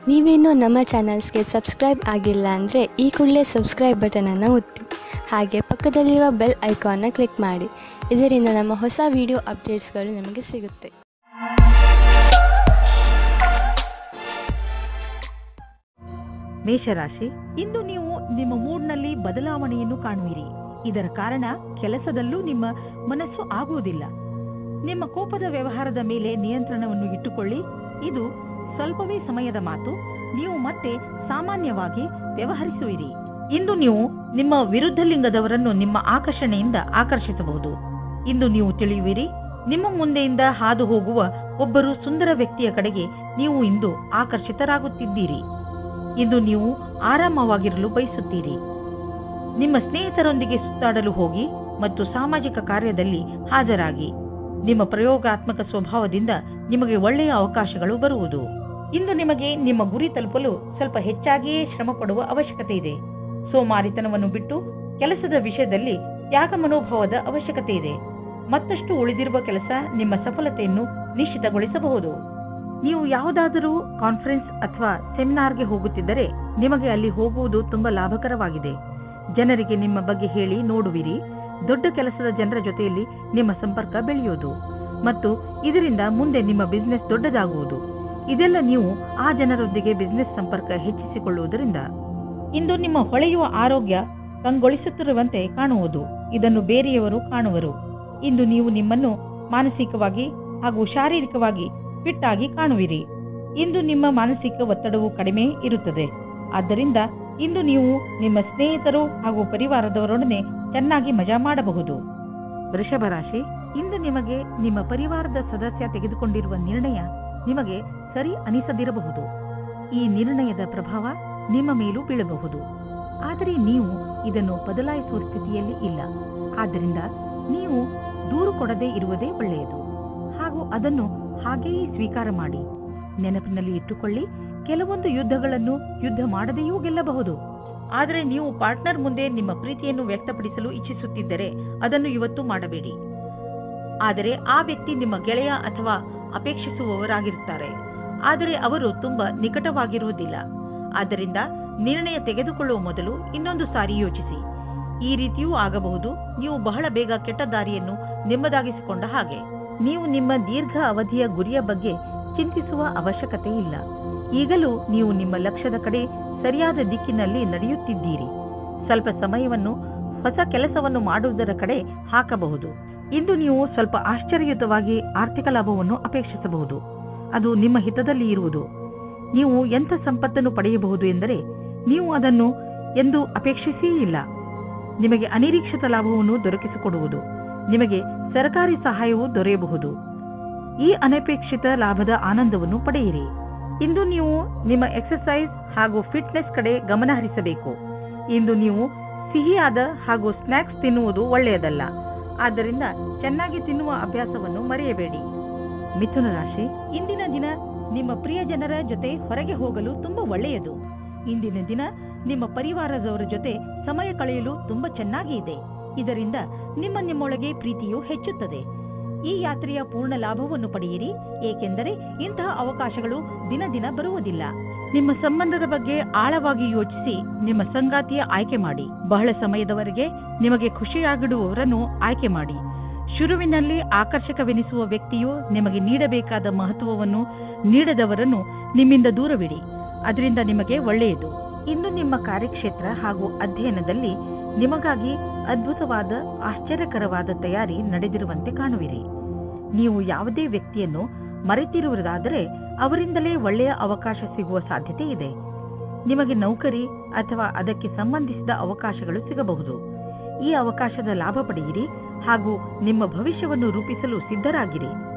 ನೀವೇನೂ ನಮ್ಮ ಚಾನಲ್ಸ್ಗೆ ಸಬ್ಸ್ಕ್ರೈಬ್ ಆಗಿಲ್ಲ ಅಂದರೆ ಈ ಕೂಡಲೇ ಸಬ್ಸ್ಕ್ರೈಬ್ ಬಟನನ್ನು ಒತ್ತಿ ಹಾಗೆ ಪಕ್ಕದಲ್ಲಿರುವ ಬೆಲ್ ಐಕಾನ್ನ ಕ್ಲಿಕ್ ಮಾಡಿ. ಇದರಿಂದ ನಮ್ಮ ಹೊಸ ವಿಡಿಯೋ ಅಪ್ಡೇಟ್ಸ್ಗಳು ನಿಮಗೆ ಸಿಗುತ್ತೆ. ಮೇಷರಾಶಿ, ಇಂದು ನೀವು ನಿಮ್ಮ ಮೂಡ್ನಲ್ಲಿ ಬದಲಾವಣೆಯನ್ನು ಕಾಣುವಿರಿ. ಇದರ ಕಾರಣ ಕೆಲಸದಲ್ಲೂ ನಿಮ್ಮ ಮನಸ್ಸು ಆಗುವುದಿಲ್ಲ. ನಿಮ್ಮ ಕೋಪದ ವ್ಯವಹಾರದ ಮೇಲೆ ನಿಯಂತ್ರಣವನ್ನು ಇಟ್ಟುಕೊಳ್ಳಿ. ಇದು ಸ್ವಲ್ಪವೇ ಸಮಯದ ಮಾತು. ನೀವು ಮತ್ತೆ ಸಾಮಾನ್ಯವಾಗಿ ವ್ಯವಹರಿಸುವಿರಿ. ಇಂದು ನೀವು ನಿಮ್ಮ ವಿರುದ್ಧ ಲಿಂಗದವರನ್ನು ನಿಮ್ಮ ಆಕರ್ಷಣೆಯಿಂದ ಆಕರ್ಷಿಸಬಹುದು. ಇಂದು ನೀವು ತಿಳಿಯುವಿರಿ, ನಿಮ್ಮ ಮುಂದೆಯಿಂದ ಹಾದು ಹೋಗುವ ಒಬ್ಬರು ಸುಂದರ ವ್ಯಕ್ತಿಯ ಕಡೆಗೆ ನೀವು ಇಂದು ಆಕರ್ಷಿತರಾಗುತ್ತಿದ್ದೀರಿ. ಇಂದು ನೀವು ಆರಾಮವಾಗಿರಲು ಬಯಸುತ್ತೀರಿ. ನಿಮ್ಮ ಸ್ನೇಹಿತರೊಂದಿಗೆ ಸುತ್ತಾಡಲು ಹೋಗಿ ಮತ್ತು ಸಾಮಾಜಿಕ ಕಾರ್ಯದಲ್ಲಿ ಹಾಜರಾಗಿ. ನಿಮ್ಮ ಪ್ರಯೋಗಾತ್ಮಕ ಸ್ವಭಾವದಿಂದ ನಿಮಗೆ ಒಳ್ಳೆಯ ಅವಕಾಶಗಳು ಬರುವುದು. ಇಂದು ನಿಮಗೆ ನಿಮ್ಮ ಗುರಿ ತಲುಪಲು ಸ್ವಲ್ಪ ಹೆಚ್ಚಾಗಿಯೇ ಶ್ರಮ ಪಡುವ ಅವಶ್ಯಕತೆ ಇದೆ. ಸೋಮಾರಿತನವನ್ನು ಬಿಟ್ಟು ಕೆಲಸದ ವಿಷಯದಲ್ಲಿ ತ್ಯಾಗ ಮನೋಭಾವದ ಅವಶ್ಯಕತೆ ಇದೆ. ಮತ್ತಷ್ಟು ಉಳಿದಿರುವ ಕೆಲಸ ನಿಮ್ಮ ಸಫಲತೆಯನ್ನು ನಿಶ್ಚಿತಗೊಳಿಸಬಹುದು. ನೀವು ಯಾವುದಾದರೂ ಕಾನ್ಫರೆನ್ಸ್ ಅಥವಾ ಸೆಮಿನಾರ್ಗೆ ಹೋಗುತ್ತಿದ್ದರೆ ನಿಮಗೆ ಅಲ್ಲಿ ಹೋಗುವುದು ತುಂಬಾ ಲಾಭಕರವಾಗಿದೆ. ಜನರಿಗೆ ನಿಮ್ಮ ಬಗ್ಗೆ ಹೇಳಿ ನೋಡುವಿರಿ. ದೊಡ್ಡ ಕೆಲಸದ ಜನರ ಜೊತೆಯಲ್ಲಿ ನಿಮ್ಮ ಸಂಪರ್ಕ ಬೆಳೆಯುವುದು ಮತ್ತು ಇದರಿಂದ ಮುಂದೆ ನಿಮ್ಮ ಬಿಸಿನೆಸ್ ದೊಡ್ಡದಾಗುವುದು. ಇದೆಲ್ಲ ನೀವು ಆ ಜನರೊಂದಿಗೆ ಬಿಸಿನೆಸ್ ಸಂಪರ್ಕ ಹೆಚ್ಚಿಸಿಕೊಳ್ಳುವುದರಿಂದ ಇಂದು ನಿಮ್ಮ ಹೊಳೆಯುವ ಆರೋಗ್ಯ ಕಂಗೊಳಿಸುತ್ತಿರುವಂತೆ ಕಾಣುವುದು. ಇದನ್ನು ಬೇರೆಯವರು ಕಾಣುವರು. ಇಂದು ನೀವು ನಿಮ್ಮನ್ನು ಮಾನಸಿಕವಾಗಿ ಹಾಗೂ ಶಾರೀರಿಕವಾಗಿ ಫಿಟ್ ಆಗಿ ಕಾಣುವಿರಿ. ಇಂದು ನಿಮ್ಮ ಮಾನಸಿಕ ಒತ್ತಡವು ಕಡಿಮೆ ಇರುತ್ತದೆ. ಆದ್ದರಿಂದ ಇಂದು ನೀವು ನಿಮ್ಮ ಸ್ನೇಹಿತರು ಹಾಗೂ ಪರಿವಾರದವರೊಡನೆ ಚೆನ್ನಾಗಿ ಮಜಾ ಮಾಡಬಹುದು. ವೃಷಭ ರಾಶಿ, ಇಂದು ನಿಮಗೆ ನಿಮ್ಮ ಪರಿವಾರದ ಸದಸ್ಯ ತೆಗೆದುಕೊಂಡಿರುವ ನಿರ್ಣಯ ನಿಮಗೆ ಸರಿ ಅನಿಸದಿರಬಹುದು. ಈ ನಿರ್ಣಯದ ಪ್ರಭಾವ ನಿಮ್ಮ ಮೇಲೂ ಬೀಳಬಹುದು. ಆದರೆ ನೀವು ಇದನ್ನು ಬದಲಾಯಿಸುವ ಸ್ಥಿತಿಯಲ್ಲಿ ಇಲ್ಲ. ಆದ್ದರಿಂದ ನೀವು ದೂರು ಕೊಡದೇ ಇರುವುದೇ ಒಳ್ಳೆಯದು ಹಾಗೂ ಅದನ್ನು ಹಾಗೆಯೇ ಸ್ವೀಕಾರ ಮಾಡಿ. ನೆನಪಿನಲ್ಲಿ ಇಟ್ಟುಕೊಳ್ಳಿ, ಕೆಲವೊಂದು ಯುದ್ಧಗಳನ್ನು ಯುದ್ಧ ಮಾಡದೆಯೂ ಗೆಲ್ಲಬಹುದು. ಆದರೆ ನೀವು ಪಾರ್ಟ್ನರ್ ಮುಂದೆ ನಿಮ್ಮ ಪ್ರೀತಿಯನ್ನು ವ್ಯಕ್ತಪಡಿಸಲು ಇಚ್ಛಿಸುತ್ತಿದ್ದರೆ ಅದನ್ನು ಇವತ್ತು ಮಾಡಬೇಡಿ. ಆದರೆ ಆ ವ್ಯಕ್ತಿ ನಿಮ್ಮ ಗೆಳೆಯ ಅಥವಾ ಅಪೇಕ್ಷಿಸುವವರಾಗಿರುತ್ತಾರೆ. ಆದರೆ ಅವರು ತುಂಬಾ ನಿಕಟವಾಗಿರುವುದಿಲ್ಲ. ಆದ್ದರಿಂದ ನಿರ್ಣಯ ತೆಗೆದುಕೊಳ್ಳುವ ಮೊದಲು ಇನ್ನೊಂದು ಸಾರಿ ಯೋಚಿಸಿ. ಈ ರೀತಿಯೂ ಆಗಬಹುದು. ನೀವು ಬಹಳ ಬೇಗ ಕೆಟ್ಟ ದಾರಿಯನ್ನು ನಿಮ್ಮದಾಗಿಸಿಕೊಂಡ ಹಾಗೆ. ನೀವು ನಿಮ್ಮ ದೀರ್ಘ ಅವಧಿಯ ಗುರಿಯ ಬಗ್ಗೆ ಚಿಂತಿಸುವ ಅವಶ್ಯಕತೆ ಇಲ್ಲ. ಈಗಲೂ ನೀವು ನಿಮ್ಮ ಲಕ್ಷ್ಯದ ಕಡೆ ಸರಿಯಾದ ದಿಕ್ಕಿನಲ್ಲಿ ನಡೆಯುತ್ತಿದ್ದೀರಿ. ಸ್ವಲ್ಪ ಸಮಯವನ್ನು ಹೊಸ ಕೆಲಸವನ್ನು ಮಾಡುವುದರ ಕಡೆ ಹಾಕಬಹುದು. ಇಂದು ನೀವು ಸ್ವಲ್ಪ ಆಶ್ಚರ್ಯಯುತವಾಗಿ ಆರ್ಥಿಕ ಲಾಭವನ್ನು ಅಪೇಕ್ಷಿಸಬಹುದು. ಅದು ನಿಮ್ಮ ಹಿತದಲ್ಲಿ ಇರುವುದು. ನೀವು ಎಂಥ ಸಂಪತ್ತನ್ನು ಪಡೆಯಬಹುದು ಎಂದರೆ ನೀವು ಅದನ್ನು ಎಂದು ಅಪೇಕ್ಷಿಸೇ ಇಲ್ಲ. ನಿಮಗೆ ಅನಿರೀಕ್ಷಿತ ಲಾಭವನ್ನು ದೊರಕಿಸಿಕೊಡುವುದು. ನಿಮಗೆ ಸರ್ಕಾರಿ ಸಹಾಯವೂ ದೊರೆಯಬಹುದು. ಈ ಅನಪೇಕ್ಷಿತ ಲಾಭದ ಆನಂದವನ್ನು ಪಡೆಯಿರಿ. ಇಂದು ನೀವು ನಿಮ್ಮ ಎಕ್ಸರ್ಸೈಸ್ ಹಾಗೂ ಫಿಟ್ನೆಸ್ ಕಡೆ ಗಮನ ಹರಿಸಬೇಕು. ಇಂದು ನೀವು ಸಿಹಿಯಾದ ಹಾಗೂ ಸ್ನ್ಯಾಕ್ಸ್ ತಿನ್ನುವುದು ಒಳ್ಳೆಯದಲ್ಲ. ಆದ್ದರಿಂದ ಚೆನ್ನಾಗಿ ತಿನ್ನುವ ಅಭ್ಯಾಸವನ್ನು ಮರೆಯಬೇಡಿ. ಮಿಥುನ ರಾಶಿ, ಇಂದಿನ ದಿನ ನಿಮ್ಮ ಪ್ರಿಯ ಜನರ ಜೊತೆ ಹೊರಗೆ ಹೋಗಲು ತುಂಬಾ ಒಳ್ಳೆಯದು. ಇಂದಿನ ದಿನ ನಿಮ್ಮ ಪರಿವಾರದವರ ಜೊತೆ ಸಮಯ ಕಳೆಯಲು ತುಂಬಾ ಚೆನ್ನಾಗಿ ಇದೆ. ಇದರಿಂದ ನಿಮ್ಮೊಳಗೆ ಪ್ರೀತಿಯು ಹೆಚ್ಚುತ್ತದೆ. ಈ ಯಾತ್ರೆಯ ಪೂರ್ಣ ಲಾಭವನ್ನು ಪಡೆಯಿರಿ, ಏಕೆಂದರೆ ಇಂತಹ ಅವಕಾಶಗಳು ದಿನ ದಿನ ಬರುವುದಿಲ್ಲ. ನಿಮ್ಮ ಸಂಬಂಧದ ಬಗ್ಗೆ ಆಳವಾಗಿ ಯೋಚಿಸಿ ನಿಮ್ಮ ಸಂಗಾತಿಯ ಆಯ್ಕೆ ಮಾಡಿ. ಬಹಳ ಸಮಯದವರೆಗೆ ನಿಮಗೆ ಖುಷಿಯಾಗಿಡುವವರನ್ನು ಆಯ್ಕೆ ಮಾಡಿ. ಶುರುವಿನಲ್ಲಿ ಆಕರ್ಷಕವೆನಿಸುವ ವ್ಯಕ್ತಿಯು ನಿಮಗೆ ನೀಡಬೇಕಾದ ಮಹತ್ವವನ್ನು ನೀಡದವರನ್ನು ನಿಮ್ಮಿಂದ ದೂರವಿಡಿ. ಅದರಿಂದ ನಿಮಗೆ ಒಳ್ಳೆಯದು. ಇಂದು ನಿಮ್ಮ ಕಾರ್ಯಕ್ಷೇತ್ರ ಹಾಗೂ ಅಧ್ಯಯನದಲ್ಲಿ ನಿಮಗಾಗಿ ಅದ್ಭುತವಾದ ಆಶ್ಚರ್ಯಕರವಾದ ತಯಾರಿ ನಡೆದಿರುವಂತೆ ಕಾಣುವಿರಿ. ನೀವು ಯಾವುದೇ ವ್ಯಕ್ತಿಯನ್ನು ಮರೆತಿರುವುದಾದರೆ ಅವರಿಂದಲೇ ಒಳ್ಳೆಯ ಅವಕಾಶ ಸಿಗುವ ಸಾಧ್ಯತೆ ಇದೆ. ನಿಮಗೆ ನೌಕರಿ ಅಥವಾ ಅದಕ್ಕೆ ಸಂಬಂಧಿಸಿದ ಅವಕಾಶಗಳು ಸಿಗಬಹುದು. ಈ ಅವಕಾಶದ ಲಾಭ ಪಡೆಯಿರಿ ಹಾಗೂ ನಿಮ್ಮ ಭವಿಷ್ಯವನ್ನು ರೂಪಿಸಲು ಸಿದ್ಧರಾಗಿರಿ.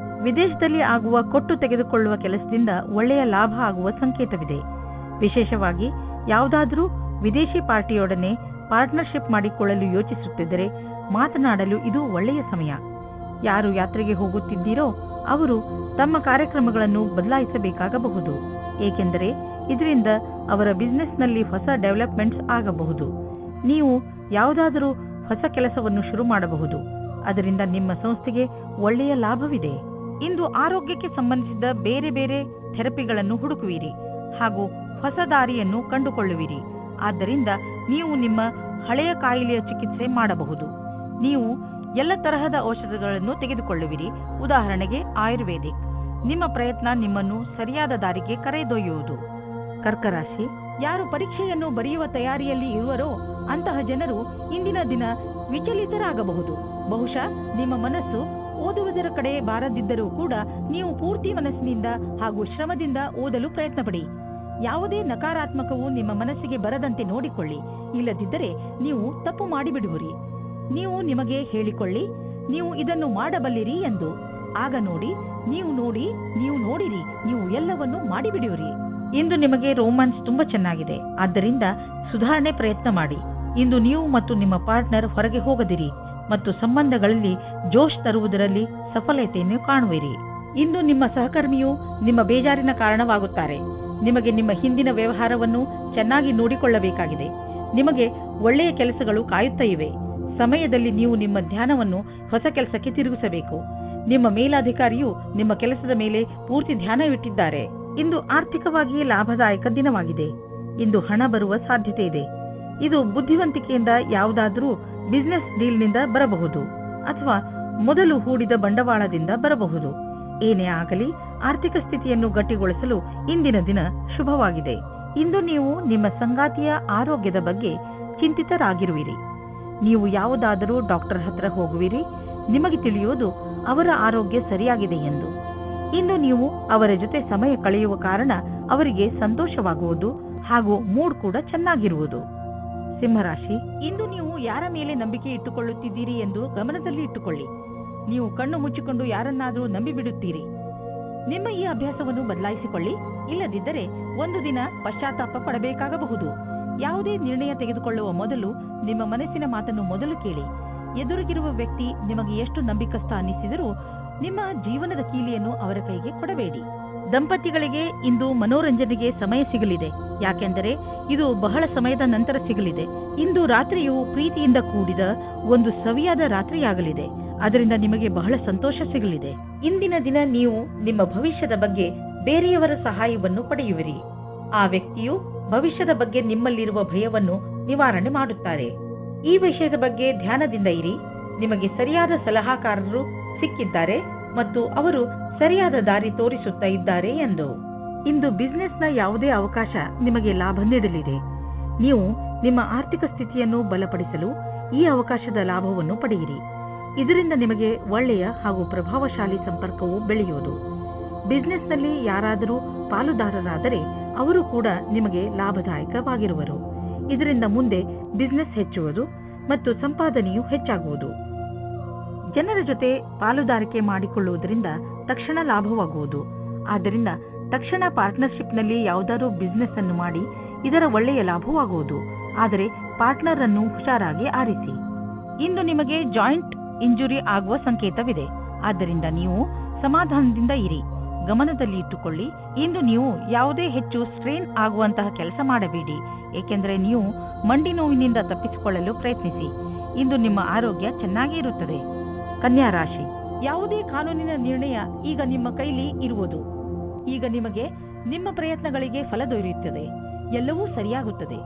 ವಿದೇಶದಲ್ಲಿ ಆಗುವ ಕೊಟ್ಟು ತೆಗೆದುಕೊಳ್ಳುವ ಕೆಲಸದಿಂದ ಒಳ್ಳೆಯ ಲಾಭ ಆಗುವ ಸಂಕೇತವಿದೆ. ವಿಶೇಷವಾಗಿ ಯಾವುದಾದರೂ ವಿದೇಶಿ ಪಾರ್ಟಿಯೊಡನೆ ಪಾರ್ಟ್ನರ್ಶಿಪ್ ಮಾಡಿಕೊಳ್ಳಲು ಯೋಚಿಸುತ್ತಿದ್ದರೆ ಮಾತನಾಡಲು ಇದು ಒಳ್ಳೆಯ ಸಮಯ. ಯಾರು ಯಾತ್ರೆಗೆ ಹೋಗುತ್ತಿದ್ದೀರೋ ಅವರು ತಮ್ಮ ಕಾರ್ಯಕ್ರಮಗಳನ್ನು ಬದಲಾಯಿಸಬೇಕಾಗಬಹುದು. ಏಕೆಂದರೆ ಇದರಿಂದ ಅವರ ಬಿಸಿನೆಸ್ನಲ್ಲಿ ಹೊಸ ಡೆವಲಪ್ಮೆಂಟ್ಸ್ ಆಗಬಹುದು. ನೀವು ಯಾವುದಾದರೂ ಹೊಸ ಕೆಲಸವನ್ನು ಶುರು ಮಾಡಬಹುದು. ಅದರಿಂದ ನಿಮ್ಮ ಸಂಸ್ಥೆಗೆ ಒಳ್ಳೆಯ ಲಾಭವಿದೆ. ಇಂದು ಆರೋಗ್ಯಕ್ಕೆ ಸಂಬಂಧಿಸಿದ ಬೇರೆ ಬೇರೆ ಥೆರಪಿಗಳನ್ನು ಹುಡುಕುವಿರಿ. ಹಾಗೂ ಹೊಸ ದಾರಿಯನ್ನು ಕಂಡುಕೊಳ್ಳುವಿರಿ. ಆದ್ದರಿಂದ ನೀವು ನಿಮ್ಮ ಹಳೆಯ ಕಾಯಿಲೆಯ ಚಿಕಿತ್ಸೆ ಮಾಡಬಹುದು. ನೀವು ಎಲ್ಲ ತರಹದ ಔಷಧಗಳನ್ನು ತೆಗೆದುಕೊಳ್ಳುವಿರಿ. ಉದಾಹರಣೆಗೆ ಆಯುರ್ವೇದಿಕ್. ನಿಮ್ಮ ಪ್ರಯತ್ನ ನಿಮ್ಮನ್ನು ಸರಿಯಾದ ದಾರಿಗೆ ಕರೆದೊಯ್ಯುವುದು. ಕರ್ಕರಾಶಿ, ಯಾರು ಪರೀಕ್ಷೆಯನ್ನು ಬರೆಯುವ ತಯಾರಿಯಲ್ಲಿ ಇರುವರೋ ಅಂತಹ ಜನರು ಇಂದಿನ ದಿನ ವಿಚಲಿತರಾಗಬಹುದು. ಬಹುಶಃ ನಿಮ್ಮ ಮನಸ್ಸು ಓದುವುದರ ಕಡೆ ಬಾರದಿದ್ದರೂ ಕೂಡ ನೀವು ಪೂರ್ತಿ ಮನಸ್ಸಿನಿಂದ ಹಾಗೂ ಶ್ರಮದಿಂದ ಓದಲು ಪ್ರಯತ್ನಪಡಿ. ಯಾವುದೇ ನಕಾರಾತ್ಮಕವು ನಿಮ್ಮ ಮನಸ್ಸಿಗೆ ಬರದಂತೆ ನೋಡಿಕೊಳ್ಳಿ. ಇಲ್ಲದಿದ್ದರೆ ನೀವು ತಪ್ಪು ಮಾಡಿಬಿಡುವಿರಿ. ನೀವು ನಿಮಗೆ ಹೇಳಿಕೊಳ್ಳಿ, ನೀವು ಇದನ್ನು ಮಾಡಬಲ್ಲಿರಿ ಎಂದು. ಆಗ ನೀವು ನೋಡಿರಿ, ನೀವು ಎಲ್ಲವನ್ನೂ ಮಾಡಿಬಿಡುವಿರಿ. ಇಂದು ನಿಮಗೆ ರೋಮಾನ್ಸ್ ತುಂಬಾ ಚೆನ್ನಾಗಿದೆ. ಆದ್ದರಿಂದ ಸುಧಾರಣೆ ಪ್ರಯತ್ನ ಮಾಡಿ. ಇಂದು ನೀವು ಮತ್ತು ನಿಮ್ಮ ಪಾರ್ಟ್ನರ್ ಹೊರಗೆ ಹೋಗದಿರಿ ಮತ್ತು ಸಂಬಂಧಗಳಲ್ಲಿ ಜೋಶ್ ತರುವುದರಲ್ಲಿ ಸಫಲತೆಯನ್ನು ಕಾಣುವಿರಿ. ಇಂದು ನಿಮ್ಮ ಸಹಕರ್ಮಿಯು ನಿಮ್ಮ ಬೇಜಾರಿನ ಕಾರಣವಾಗುತ್ತಾರೆ. ನಿಮಗೆ ನಿಮ್ಮ ಹಿಂದಿನ ವ್ಯವಹಾರವನ್ನು ಚೆನ್ನಾಗಿ ನೋಡಿಕೊಳ್ಳಬೇಕಾಗಿದೆ. ನಿಮಗೆ ಒಳ್ಳೆಯ ಕೆಲಸಗಳು ಕಾಯುತ್ತಾ ಇವೆ. ಸಮಯದಲ್ಲಿ ನೀವು ನಿಮ್ಮ ಧ್ಯಾನವನ್ನು ಹೊಸ ಕೆಲಸಕ್ಕೆ ತಿರುಗಿಸಬೇಕು. ನಿಮ್ಮ ಮೇಲಾಧಿಕಾರಿಯು ನಿಮ್ಮ ಕೆಲಸದ ಮೇಲೆ ಪೂರ್ತಿ ಧ್ಯಾನವಿಟ್ಟಿದ್ದಾರೆ. ಇಂದು ಆರ್ಥಿಕವಾಗಿ ಲಾಭದಾಯಕ ದಿನವಾಗಿದೆ. ಇಂದು ಹಣ ಬರುವ ಸಾಧ್ಯತೆ ಇದೆ. ಇದು ಬುದ್ಧಿವಂತಿಕೆಯಿಂದ ಯಾವುದಾದರೂ ಬಿಸಿನೆಸ್ ಡೀಲ್ನಿಂದ ಬರಬಹುದು ಅಥವಾ ಮೊದಲು ಹೂಡಿದ ಬಂಡವಾಳದಿಂದ ಬರಬಹುದು. ಏನೇ ಆಗಲಿ, ಆರ್ಥಿಕ ಸ್ಥಿತಿಯನ್ನು ಗಟ್ಟಿಗೊಳಿಸಲು ಇಂದಿನ ದಿನ ಶುಭವಾಗಿದೆ. ಇಂದು ನೀವು ನಿಮ್ಮ ಸಂಗಾತಿಯ ಆರೋಗ್ಯದ ಬಗ್ಗೆ ಚಿಂತಿತರಾಗಿರುವಿರಿ. ನೀವು ಯಾವುದಾದರೂ ಡಾಕ್ಟರ್ ಹತ್ರ ಹೋಗುವಿರಿ. ನಿಮಗೆ ತಿಳಿಯುವುದು ಅವರ ಆರೋಗ್ಯ ಸರಿಯಾಗಿದೆ ಎಂದು. ಇಂದು ನೀವು ಅವರ ಜೊತೆ ಸಮಯ ಕಳೆಯುವ ಕಾರಣ ಅವರಿಗೆ ಸಂತೋಷವಾಗುವುದು ಹಾಗೂ ಮೂಡ್ ಕೂಡ ಚೆನ್ನಾಗಿರುವುದು. ಸಿಂಹರಾಶಿ, ಇಂದು ನೀವು ಯಾರ ಮೇಲೆ ನಂಬಿಕೆ ಇಟ್ಟುಕೊಳ್ಳುತ್ತಿದ್ದೀರಿ ಎಂದು ಗಮನದಲ್ಲಿ ಇಟ್ಟುಕೊಳ್ಳಿ. ನೀವು ಕಣ್ಣು ಮುಚ್ಚಿಕೊಂಡು ಯಾರನ್ನಾದರೂ ನಂಬಿಬಿಡುತ್ತೀರಿ. ನಿಮ್ಮ ಈ ಅಭ್ಯಾಸವನ್ನು ಬದಲಾಯಿಸಿಕೊಳ್ಳಿ. ಇಲ್ಲದಿದ್ದರೆ ಒಂದು ದಿನ ಪಶ್ಚಾತ್ತಾಪ ಪಡಬೇಕಾಗಬಹುದು. ಯಾವುದೇ ನಿರ್ಣಯ ತೆಗೆದುಕೊಳ್ಳುವ ಮೊದಲು ನಿಮ್ಮ ಮನಸ್ಸಿನ ಮಾತನ್ನು ಮೊದಲು ಕೇಳಿ. ಎದುರಿಗಿರುವ ವ್ಯಕ್ತಿ ನಿಮಗೆ ಎಷ್ಟು ನಂಬಿಕಸ್ಥ ಅನ್ನಿಸಿದರೂ ನಿಮ್ಮ ಜೀವನದ ಕೀಲಿಯನ್ನು ಅವರ ಕೈಗೆ ಕೊಡಬೇಡಿ. ದಂಪತಿಗಳಿಗೆ ಇಂದು ಮನೋರಂಜನೆಗೆ ಸಮಯ ಸಿಗಲಿದೆ. ಯಾಕೆಂದರೆ ಇದು ಬಹಳ ಸಮಯದ ನಂತರ ಸಿಗಲಿದೆ. ಇಂದು ರಾತ್ರಿಯು ಪ್ರೀತಿಯಿಂದ ಕೂಡಿದ ಒಂದು ಸವಿಯಾದ ರಾತ್ರಿಯಾಗಲಿದೆ. ಅದರಿಂದ ನಿಮಗೆ ಬಹಳ ಸಂತೋಷ ಸಿಗಲಿದೆ. ಇಂದಿನ ದಿನ ನೀವು ನಿಮ್ಮ ಭವಿಷ್ಯದ ಬಗ್ಗೆ ಬೇರೆಯವರ ಸಹಾಯವನ್ನು ಪಡೆಯುವಿರಿ. ಆ ವ್ಯಕ್ತಿಯು ಭವಿಷ್ಯದ ಬಗ್ಗೆ ನಿಮ್ಮಲ್ಲಿರುವ ಭಯವನ್ನು ನಿವಾರಣೆ ಮಾಡುತ್ತಾರೆ. ಈ ವಿಷಯದ ಬಗ್ಗೆ ಧ್ಯಾನದಿಂದ ಇರಿ. ನಿಮಗೆ ಸರಿಯಾದ ಸಲಹಾಕಾರರು ಸಿಕ್ಕಿದ್ದಾರೆ ಮತ್ತು ಅವರು ಸರಿಯಾದ ದಾರಿ ತೋರಿಸುತ್ತಾ ಇದ್ದಾರೆ ಎಂದು. ಇಂದು ಬಿಸಿನೆಸ್ನ ಯಾವುದೇ ಅವಕಾಶ ನಿಮಗೆ ಲಾಭ ನೀಡಲಿದೆ. ನೀವು ನಿಮ್ಮ ಆರ್ಥಿಕ ಸ್ಥಿತಿಯನ್ನು ಬಲಪಡಿಸಲು ಈ ಅವಕಾಶದ ಲಾಭವನ್ನು ಪಡೆಯಿರಿ. ಇದರಿಂದ ನಿಮಗೆ ಒಳ್ಳೆಯ ಹಾಗೂ ಪ್ರಭಾವಶಾಲಿ ಸಂಪರ್ಕವು ಬೆಳೆಯುವುದು. ಬಿಸಿನೆಸ್ನಲ್ಲಿ ಯಾರಾದರೂ ಪಾಲುದಾರರಾದರೆ ಅವರು ಕೂಡ ನಿಮಗೆ ಲಾಭದಾಯಕವಾಗಿರುವರು. ಇದರಿಂದ ಮುಂದೆ ಬಿಸಿನೆಸ್ ಹೆಚ್ಚುವುದು ಮತ್ತು ಸಂಪಾದನೆಯು ಹೆಚ್ಚಾಗುವುದು. ಜನರ ಜೊತೆ ಪಾಲುದಾರಿಕೆ ಮಾಡಿಕೊಳ್ಳುವುದರಿಂದ ತಕ್ಷಣ ಲಾಭವಾಗುವುದು. ಆದ್ದರಿಂದ ತಕ್ಷಣ ಪಾರ್ಟ್ನರ್ಶಿಪ್ನಲ್ಲಿ ಯಾವುದಾದ್ರೂ ಬಿಸಿನೆಸ್ ಅನ್ನು ಮಾಡಿ ಇದರ ಒಳ್ಳೆಯ ಲಾಭವಾಗುವುದು. ಆದರೆ ಪಾರ್ಟ್ನರ್ ಅನ್ನು ಹುಷಾರಾಗಿ ಆರಿಸಿ. ಇಂದು ನಿಮಗೆ ಜಾಯಿಂಟ್ ಇಂಜುರಿ ಆಗುವ ಸಂಕೇತವಿದೆ. ಆದ್ದರಿಂದ ನೀವು ಸಮಾಧಾನದಿಂದ ಇರಿ. ಗಮನದಲ್ಲಿ ಇಟ್ಟುಕೊಳ್ಳಿ. ಇಂದು ನೀವು ಯಾವುದೇ ಹೆಚ್ಚು ಸ್ಟ್ರೇನ್ ಆಗುವಂತಹ ಕೆಲಸ ಮಾಡಬೇಡಿ. ಏಕೆಂದರೆ ನೀವು ಮಂಡಿ ನೋವಿನಿಂದ ತಪ್ಪಿಸಿಕೊಳ್ಳಲು ಪ್ರಯತ್ನಿಸಿ. ಇಂದು ನಿಮ್ಮ ಆರೋಗ್ಯ ಚೆನ್ನಾಗಿ ಇರುತ್ತದೆ. ಕನ್ಯಾ ರಾಶಿ, ಯಾವುದೇ ಕಾನೂನಿನ ನಿರ್ಣಯ ಈಗ ನಿಮ್ಮ ಕೈಲಿ ಇರುವುದು. ಈಗ ನಿಮಗೆ ನಿಮ್ಮ ಪ್ರಯತ್ನಗಳಿಗೆ ಫಲ ದೊರೆಯುತ್ತದೆ. ಎಲ್ಲವೂ ಸರಿಯಾಗುತ್ತದೆ.